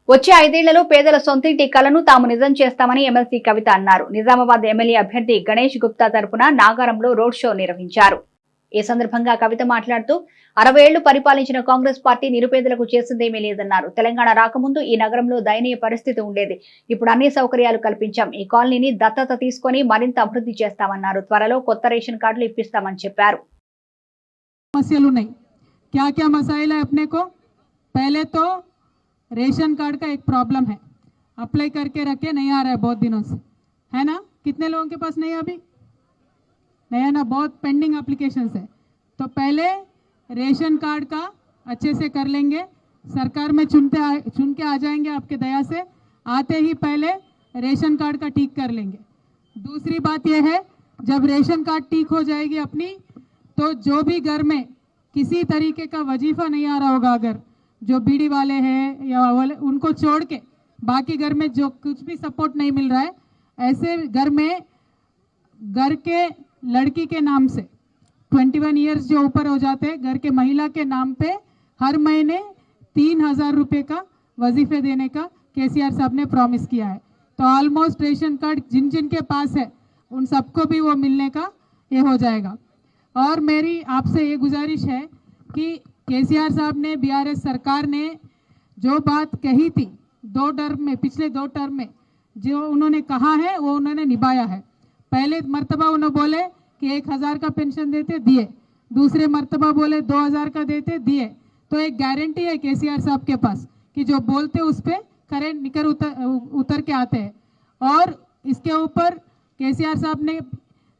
వచ్చే 5 ఏళ్లలో పేదల సొంతింటి కలను తాము నిజం చేస్తామని ఎమ్మెల్సీ కవిత అన్నారు. నిజామాబాద్ ఎమ్మెల్యే అభ్యర్థి గణేష్ గుప్తా తరపున నాగారంలో రోడ్ షో నిర్వహించారు. ఈ సందర్భంగా కవిత మాట్లాడుతూ 60 ఏళ్లు పరిపాలించిన కాంగ్రెస్ పార్టీ నిరుపేదలకు చేసిందేమీ లేదన్నారు. తెలంగాణ రాకముందు ఈ నగరంలో దయనీయ పరిస్థితి ఉండేది. ఇప్పుడు అన్ని సౌకర్యాలు కల్పించాం. ఈ కాలనీని దత్తత తీసుకొని మరింత అభివృద్ధి చేస్తామన్నారు. త్వరలో కొత్త రేషన్ కార్డులు ఇప్పిస్తామని చెప్పారు. रेशन कार्ड का एक प्रॉब्लम है, अप्लाई करके रखे नहीं आ रहा है बहुत दिनों से, है ना। कितने लोगों के पास नहीं है अभी? नहीं है ना, बहुत पेंडिंग एप्लीकेशंस है। तो पहले रेशन कार्ड का अच्छे से कर लेंगे, सरकार में चुन के आ जाएंगे आपके दया से। आते ही पहले रेशन कार्ड का ठीक कर लेंगे। दूसरी बात यह है, जब रेशन कार्ड ठीक हो जाएगी अपनी, तो जो भी घर में किसी तरीके का वजीफा नहीं आ रहा होगा, अगर जो बीड़ी वाले हैं या वाले, उनको छोड़ के बाकी घर में जो कुछ भी सपोर्ट नहीं मिल रहा है, ऐसे घर में घर के लड़की के नाम से 21 ईयर्स जो ऊपर हो जाते हैं, घर के महिला के नाम पे हर महीने 3000 रुपये का वजीफे देने का केसीआर साहब ने प्रॉमिस किया है। तो ऑलमोस्ट रेशन कार्ड जिन जिन के पास है उन सबको भी वो मिलने का ये हो जाएगा। और मेरी आपसे ये गुजारिश है कि केसीआर साहब ने, बीआरएस सरकार ने जो बात कही थी पिछले दो टर्म में जो उन्होंने कहा है वो उन्होंने निभाया है। पहले मर्तबा उन्होंने बोले कि 1000 का पेंशन देते, दिए। दूसरे मर्तबा बोले 2000 का देते, दिए। तो एक गारंटी है केसीआर साहब के पास कि जो बोलते उस पर खरे निकर उतर के आते हैं। और इसके ऊपर केसीआर साहब ने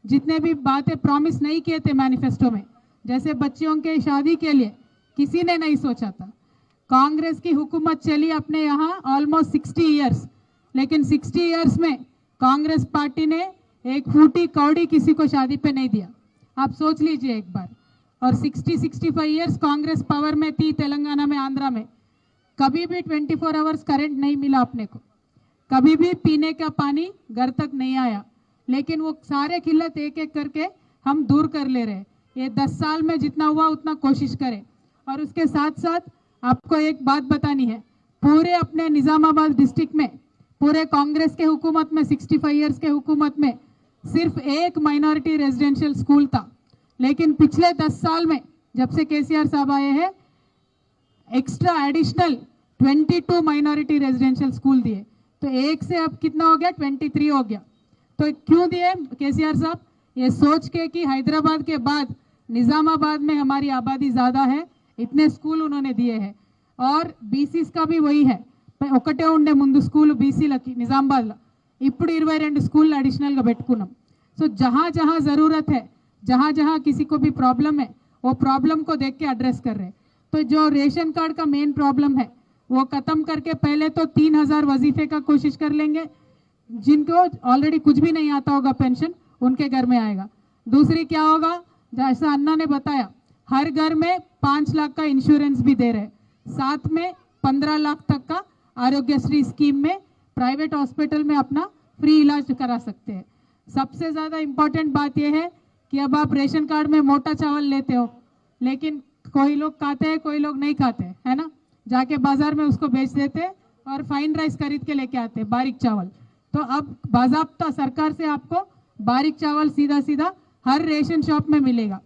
जितने भी बातें प्रॉमिस नहीं किए थे मैनिफेस्टो में, जैसे बच्चियों के शादी के लिए किसी ने नहीं सोचा था। कांग्रेस की हुकूमत चली अपने यहाँ ऑलमोस्ट 60 इयर्स, लेकिन 60 इयर्स में कांग्रेस पार्टी ने एक फूटी कौड़ी किसी को शादी पे नहीं दिया। आप सोच लीजिए एक बार। और 60-65 इयर्स कांग्रेस पावर में थी तेलंगाना में, आंध्रा में। कभी भी 24 आवर्स करंट नहीं मिला अपने को, कभी भी पीने का पानी घर तक नहीं आया। लेकिन वो सारे किल्लत एक एक करके हम दूर कर ले रहे। ये 10 साल में जितना हुआ उतना कोशिश करें। और उसके साथ साथ आपको एक बात बतानी है, पूरे अपने निजामाबाद डिस्ट्रिक्ट में पूरे कांग्रेस के हुकूमत में 65 इयर्स के हुकूमत में सिर्फ एक माइनॉरिटी रेजिडेंशियल स्कूल था। लेकिन पिछले 10 साल में जब से केसीआर साहब आए हैं, extra additional 22 minority residential school दिए। तो एक से अब कितना हो गया? 23 हो गया। तो क्यों दिए केसीआर साहब? ये सोच के कि हैदराबाद के बाद निजामाबाद में हमारी आबादी ज़्यादा है, इतने स्कूल उन्होंने दिए हैं। और बीसीस का भी वही है, ఒకటే ఉండే ముందు స్కూల్ బీసీలకి నిజామాబాద్లో, ఇప్పుడు 22 స్కూల్ అడిషనల్గా పెట్టుకున్నాం। సో जहाँ जहाँ ज़रूरत है, जहाँ जहाँ किसी को भी प्रॉब्लम है, वो प्रॉब्लम को देख के एड्रेस कर रहे। तो जो रेशन कार्ड का मेन प्रॉब्लम है वो ख़त्म करके पहले तो 3000 वजीफे का कोशिश कर लेंगे। जिनको ऑलरेडी कुछ भी नहीं आता होगा पेंशन, उनके घर में आएगा। दूसरी क्या होगा, जैसा अन्ना ने बताया, हर घर में 5 लाख का इंश्योरेंस भी दे रहे, साथ में 15 लाख तक का आरोग्यश्री स्कीम में प्राइवेट हॉस्पिटल में अपना फ्री इलाज करा सकते हैं। सबसे ज़्यादा इम्पोर्टेंट बात यह है कि अब आप रेशन कार्ड में मोटा चावल लेते हो, लेकिन कोई लोग खाते हैं, कोई लोग नहीं खाते, है ना। जाके बाजार में उसको बेच देते और फाइन राइस खरीद के लेके आते हैं, बारीक चावल। तो अब बाज़ाब्ता सरकार से आपको बारीक चावल सीधा सीधा हर रेशन शॉप में मिलेगा।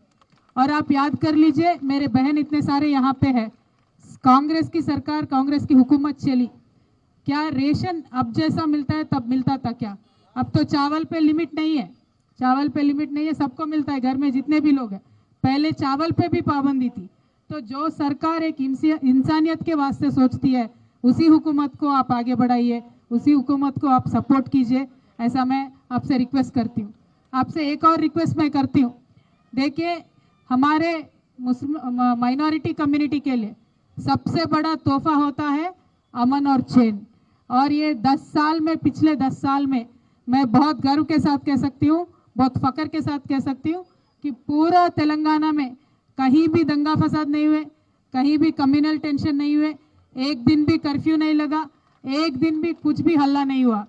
और आप याद कर लीजिए, मेरे बहन इतने सारे यहाँ पे है, कांग्रेस की सरकार, कांग्रेस की हुकूमत चली, क्या रेशन अब जैसा मिलता है तब मिलता था क्या? अब तो चावल पे लिमिट नहीं है, चावल पे लिमिट नहीं है, सबको मिलता है घर में जितने भी लोग हैं। पहले चावल पे भी पाबंदी थी। तो जो सरकार एक इंसानियत के वास्ते सोचती है, उसी हुकूमत को आप आगे बढ़ाइए, उसी हुकूमत को आप सपोर्ट कीजिए, ऐसा मैं आपसे रिक्वेस्ट करती हूँ। आपसे एक और रिक्वेस्ट मैं करती हूँ, देखिए हमारे मुस्लिम माइनॉरिटी कम्युनिटी के लिए सबसे बड़ा तोहफा होता है अमन और चैन। और ये 10 साल में, पिछले 10 साल में मैं बहुत गर्व के साथ कह सकती हूँ, बहुत फ़ख्र के साथ कह सकती हूँ कि पूरा तेलंगाना में कहीं भी दंगा फसाद नहीं हुए, कहीं भी कम्युनल टेंशन नहीं हुए, एक दिन भी कर्फ्यू नहीं लगा, एक दिन भी कुछ भी हल्ला नहीं हुआ।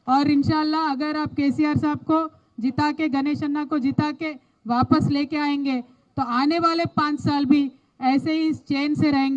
और इंशाल्लाह अगर आप केसीआर साहब को जिता के, गणेश अन्ना को जिता के वापस लेके आएंगे, तो आने वाले 5 साल भी ऐसे ही चैन से रहेंगे।